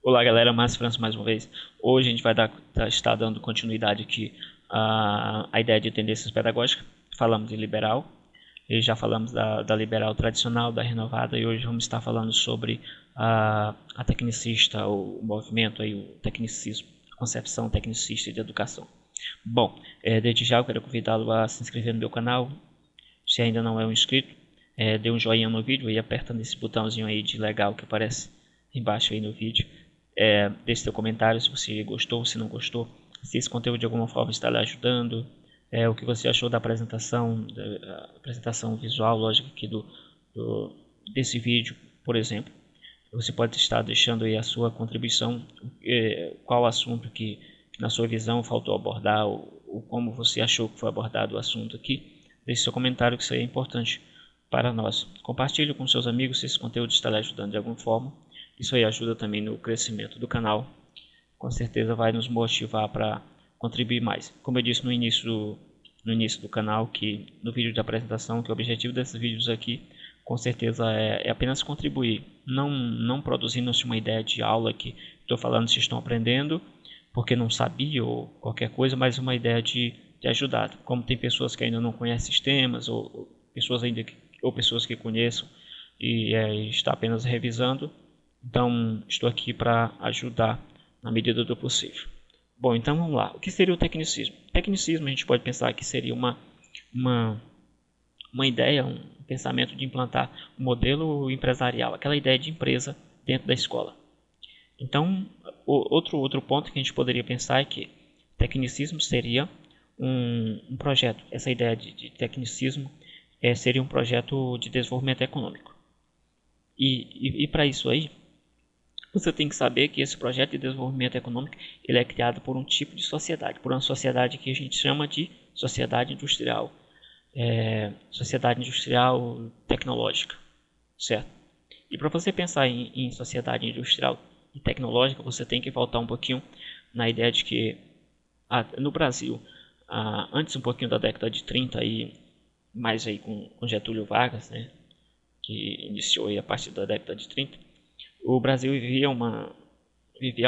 Olá galera, Márcio França mais uma vez. Hoje a gente vai estar dando continuidade aqui à ideia de tendências pedagógicas. Falamos de liberal, e já falamos da liberal tradicional, da renovada, e hoje vamos estar falando sobre a tecnicista, o movimento, aí, o tecnicismo, a concepção tecnicista de educação. Bom, desde já eu quero convidá-lo a se inscrever no meu canal, se ainda não é um inscrito, dê um joinha no vídeo e aperta nesse botãozinho aí de legal que aparece embaixo aí no vídeo. Deixe seu comentário se você gostou, se não gostou, se esse conteúdo de alguma forma está lhe ajudando, o que você achou da apresentação, visual, lógica aqui desse vídeo, por exemplo. Você pode estar deixando aí a sua contribuição, qual assunto que na sua visão faltou abordar, ou como você achou que foi abordado o assunto aqui. Deixe seu comentário, que isso aí é importante para nós. Compartilhe com seus amigos se esse conteúdo está lhe ajudando de alguma forma. Isso aí ajuda também no crescimento do canal. Com certeza vai nos motivar para contribuir mais. Como eu disse no início do canal, que no vídeo de apresentação, que o objetivo desses vídeos aqui, com certeza é apenas contribuir. Não produzindo uma ideia de aula que estou falando se estão aprendendo, porque não sabia ou qualquer coisa, mas uma ideia de ajudar. Como tem pessoas que ainda não conhecem sistemas, ou pessoas que conheçam e está apenas revisando, então estou aqui para ajudar na medida do possível. Bom, então vamos lá. O que seria o tecnicismo? Tecnicismo a gente pode pensar que seria uma ideia, um pensamento de implantar um modelo empresarial, aquela ideia de empresa dentro da escola. Então, outro ponto que a gente poderia pensar é que tecnicismo seria um projeto. Essa ideia de tecnicismo seria um projeto de desenvolvimento econômico. E para isso aí, você tem que saber que esse projeto de desenvolvimento econômico ele é criado por um tipo de sociedade, por uma sociedade que a gente chama de sociedade industrial, tecnológica, certo? E para você pensar em sociedade industrial e tecnológica, você tem que voltar um pouquinho na ideia de que no Brasil, antes um pouquinho da década de 30 e mais aí com Getúlio Vargas, né, que iniciou aí a partir da década de 30, o Brasil vivia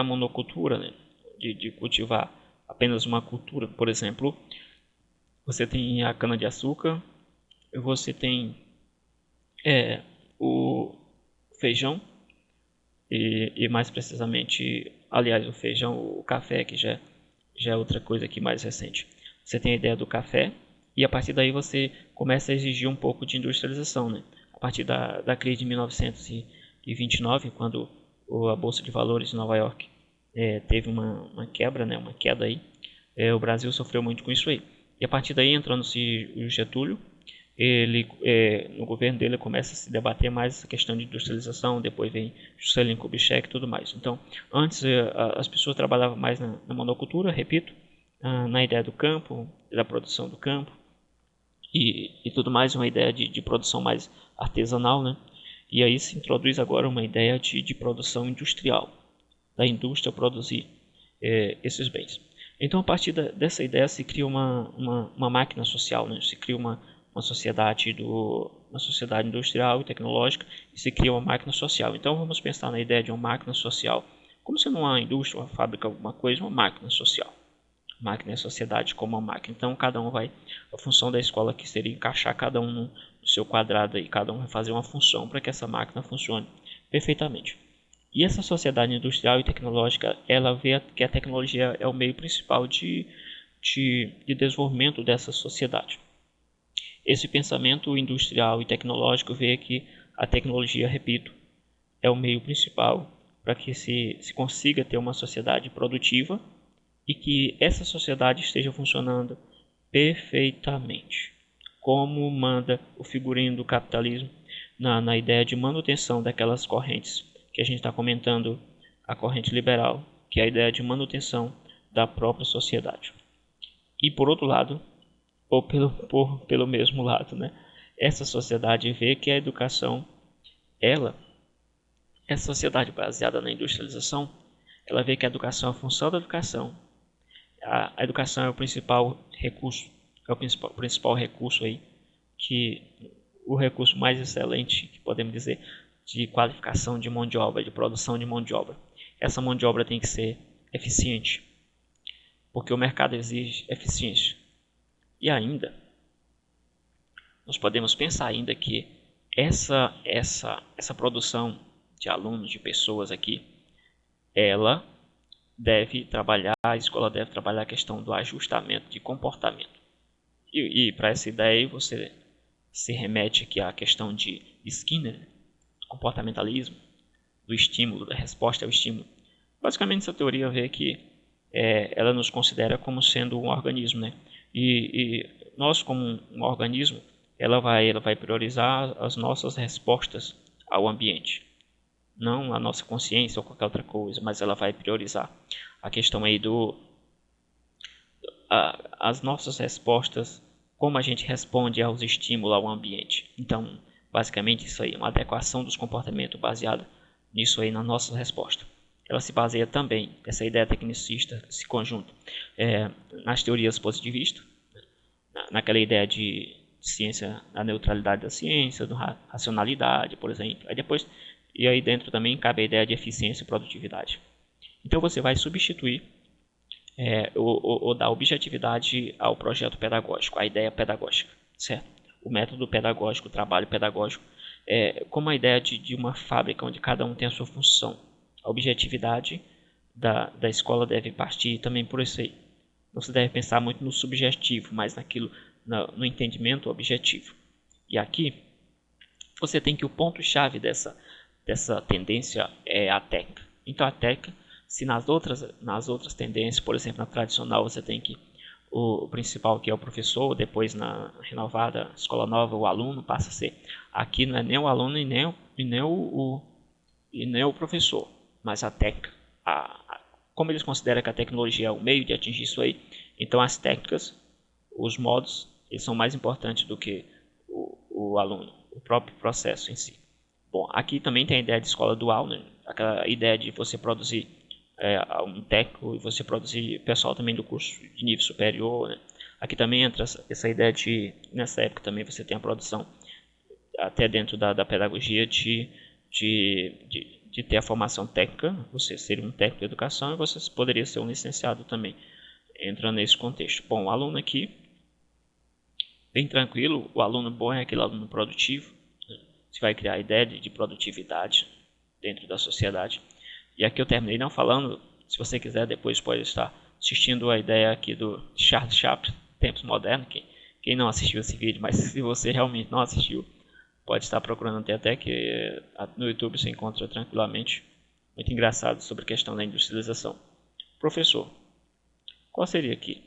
a monocultura, né, de cultivar apenas uma cultura. Por exemplo, você tem a cana-de-açúcar, você tem o feijão, e mais precisamente, aliás, o feijão, o café, que já é outra coisa aqui mais recente. Você tem a ideia do café, e a partir daí você começa a exigir um pouco de industrialização, né? A partir da crise de 1929, quando a Bolsa de Valores de Nova York teve uma quebra, né? Uma queda aí, o Brasil sofreu muito com isso aí. E a partir daí, entrando-se o Getúlio, no governo dele começa a se debater mais essa questão de industrialização, depois vem Juscelino Kubitschek e tudo mais. Então, antes as pessoas trabalhavam mais na monocultura, repito, na ideia do campo, da produção do campo e tudo mais, uma ideia de produção mais artesanal, né? E aí se introduz agora uma ideia de produção industrial, da indústria produzir esses bens. Então, a partir dessa ideia se cria uma máquina social, né? Se cria uma sociedade industrial e tecnológica e se cria uma máquina social. Então vamos pensar na ideia de uma máquina social, como se não há uma indústria, uma fábrica, alguma coisa, uma máquina social. Máquina é a sociedade como uma máquina. Então cada um vai, a função da escola aqui seria encaixar cada um no seu quadrado e cada um vai fazer uma função para que essa máquina funcione perfeitamente. E essa sociedade industrial e tecnológica, ela vê que a tecnologia é o meio principal de desenvolvimento dessa sociedade. Esse pensamento industrial e tecnológico vê que a tecnologia, repito, é o meio principal para que se consiga ter uma sociedade produtiva e que essa sociedade esteja funcionando perfeitamente, como manda o figurino do capitalismo na ideia de manutenção daquelas correntes que a gente está comentando, a corrente liberal, que é a ideia de manutenção da própria sociedade. E por outro lado, ou pelo mesmo lado, né? Essa sociedade vê que a educação, essa sociedade baseada na industrialização, ela vê que a educação, a função da educação, a educação é o principal recurso, aí, que o recurso mais excelente, que podemos dizer, de qualificação de mão de obra, de produção de mão de obra. essa mão de obra tem que ser eficiente, porque o mercado exige eficiência. E ainda, nós podemos pensar ainda que essa produção de alunos, de pessoas aqui, ela deve trabalhar, a escola deve trabalhar a questão do ajustamento de comportamento. E para essa ideia você se remete aqui à questão de Skinner, do comportamentalismo, do estímulo, da resposta ao estímulo. Basicamente essa teoria vê que ela nos considera como sendo um organismo, né? E nós, como um organismo, ela vai priorizar as nossas respostas ao ambiente, não a nossa consciência ou qualquer outra coisa, mas ela vai priorizar a questão aí as nossas respostas, como a gente responde aos estímulos ao ambiente. Então, basicamente isso aí, uma adequação dos comportamentos baseada nisso aí na nossa resposta. Ela se baseia também, essa ideia tecnicista, esse conjunto, nas teorias positivistas, naquela ideia de ciência, a neutralidade da ciência, da racionalidade, por exemplo. E aí dentro também cabe a ideia de eficiência e produtividade. Então você vai substituir ou dar objetividade ao projeto pedagógico, à ideia pedagógica, certo? O método pedagógico, o trabalho pedagógico, como a ideia de uma fábrica onde cada um tem a sua função. A objetividade da escola deve partir também por isso aí. Não se deve pensar muito no subjetivo, mas no entendimento objetivo. E aqui você tem que o ponto-chave dessa tendência é a técnica. Então a técnica, se nas outras tendências, por exemplo, na tradicional, você tem que o principal, que é o professor, depois na renovada escola nova, o aluno passa a ser. Aqui não é nem o aluno e nem o professor, mas a técnica. Como eles consideram que a tecnologia é o meio de atingir isso aí, então as técnicas, os modos, eles são mais importantes do que o aluno, o próprio processo em si. Bom, aqui também tem a ideia de escola dual, né? Aquela ideia de você produzir um técnico e você produzir pessoal também do curso de nível superior, né? Aqui também entra essa ideia de, nessa época também você tem a produção até dentro da pedagogia de ter a formação técnica, você ser um técnico de educação e você poderia ser um licenciado também, entrando nesse contexto. Bom, o aluno aqui, bem tranquilo, o aluno bom é aquele aluno produtivo, né? Você vai criar a ideia de produtividade dentro da sociedade. E aqui eu terminei não falando, se você quiser depois pode estar assistindo a ideia aqui do Charles Chaplin, Tempos Modernos, quem não assistiu esse vídeo, mas se você realmente não assistiu, pode estar procurando até que no YouTube você encontra tranquilamente, muito engraçado sobre a questão da industrialização. Professor, qual seria aqui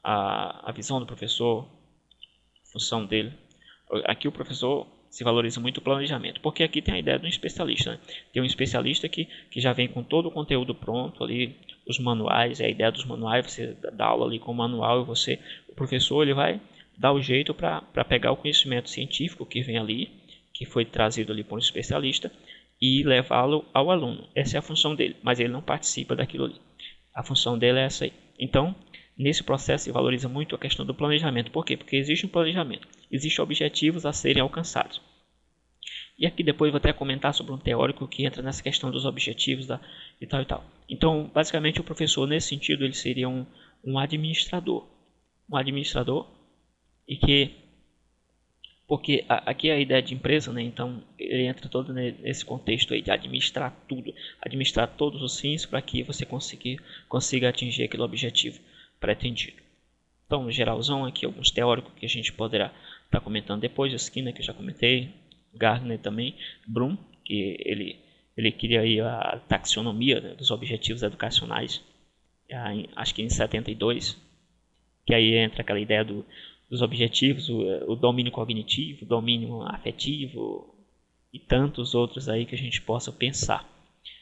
a visão do professor, a função dele? Aqui o professor se valoriza muito o planejamento, porque aqui tem a ideia de um especialista, né? Tem um especialista que já vem com todo o conteúdo pronto ali, os manuais, a ideia dos manuais, você dá aula ali com o manual e o professor ele vai dar o jeito para pegar o conhecimento científico que vem ali, que foi trazido ali por um especialista, e levá-lo ao aluno. Essa é a função dele, mas ele não participa daquilo ali. A função dele é essa aí. Então, nesse processo se valoriza muito a questão do planejamento. Por quê? Porque existe um planejamento, existem objetivos a serem alcançados. E aqui depois vou até comentar sobre um teórico que entra nessa questão dos objetivos e tal e tal. Então, basicamente, o professor, nesse sentido, ele seria um administrador. Um administrador porque aqui é a ideia de empresa, né? Então ele entra todo nesse contexto aí de administrar tudo, administrar todos os fins para que você consiga atingir aquele objetivo pretendido. Então, no geralzão, aqui alguns teóricos que a gente poderá estar comentando depois, Skinner, que eu já comentei, Gardner também, Bloom, que ele cria aí a taxonomia, né, dos objetivos educacionais, acho que em 72, que aí entra aquela ideia dos objetivos, o domínio cognitivo, o domínio afetivo e tantos outros aí que a gente possa pensar.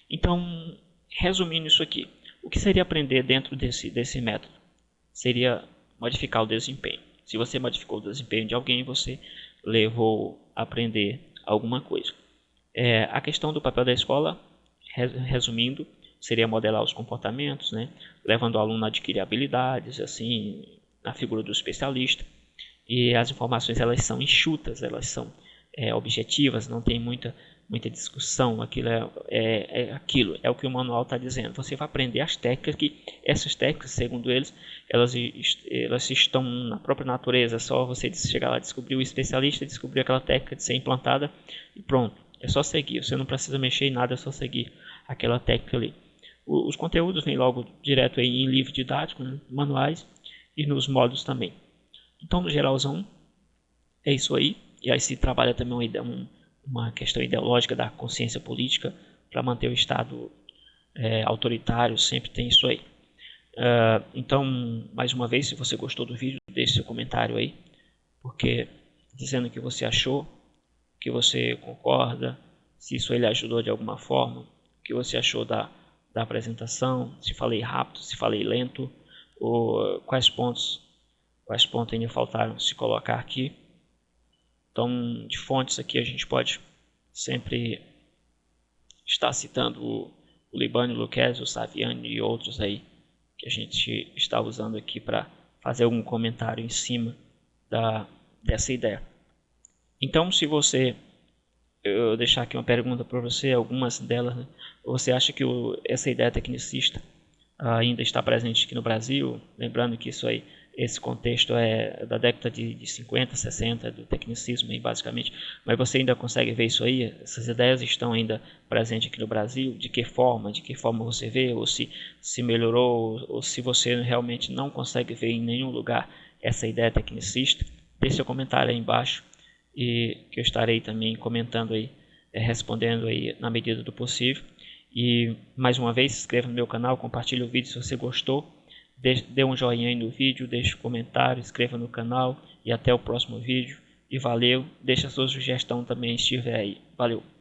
Então, resumindo isso aqui, o que seria aprender dentro desse método? Seria modificar o desempenho. Se você modificou o desempenho de alguém, você levou a aprender alguma coisa. A questão do papel da escola, resumindo, seria modelar os comportamentos, né? Levando o aluno a adquirir habilidades, assim, na figura do especialista. E as informações elas são enxutas, elas são objetivas, não tem muita muita discussão, aquilo aquilo, é o que o manual está dizendo. Você vai aprender as técnicas, que essas técnicas, segundo eles, elas estão na própria natureza, é só você chegar lá, descobrir o especialista, descobrir aquela técnica de ser implantada e pronto, é só seguir, você não precisa mexer em nada, é só seguir aquela técnica ali. Os conteúdos vêm logo direto aí em livro didático, né, manuais e nos módulos também. Então, no geralzão, é isso aí. E aí se trabalha também uma questão ideológica da consciência política para manter o Estado autoritário, sempre tem isso aí. Então, mais uma vez, se você gostou do vídeo, deixe seu comentário aí, porque dizendo o que você achou, que você concorda, se isso ele ajudou de alguma forma, o que você achou da apresentação, se falei rápido, se falei lento, ou quais pontos ainda faltaram se colocar aqui. Então, de fontes aqui a gente pode sempre estar citando o Libânio, o Lucchesi, o Saviani e outros aí que a gente está usando aqui para fazer algum comentário em cima dessa ideia. Então, se eu deixar aqui uma pergunta para você, algumas delas, né? Você acha que essa ideia tecnicista ainda está presente aqui no Brasil? Lembrando que esse contexto é da década de 50, 60, do tecnicismo aí, basicamente, mas você ainda consegue ver isso aí? Essas ideias estão ainda presentes aqui no Brasil? De que forma você vê? Ou se melhorou? Ou se você realmente não consegue ver em nenhum lugar essa ideia tecnicista? Deixe seu comentário aí embaixo e que eu estarei também comentando aí, respondendo aí na medida do possível. E mais uma vez, se inscreva no meu canal, compartilhe o vídeo se você gostou. Dê um joinha aí no vídeo, deixe um comentário, inscreva no canal e até o próximo vídeo. E valeu, deixa a sua sugestão também se estiver aí. Valeu!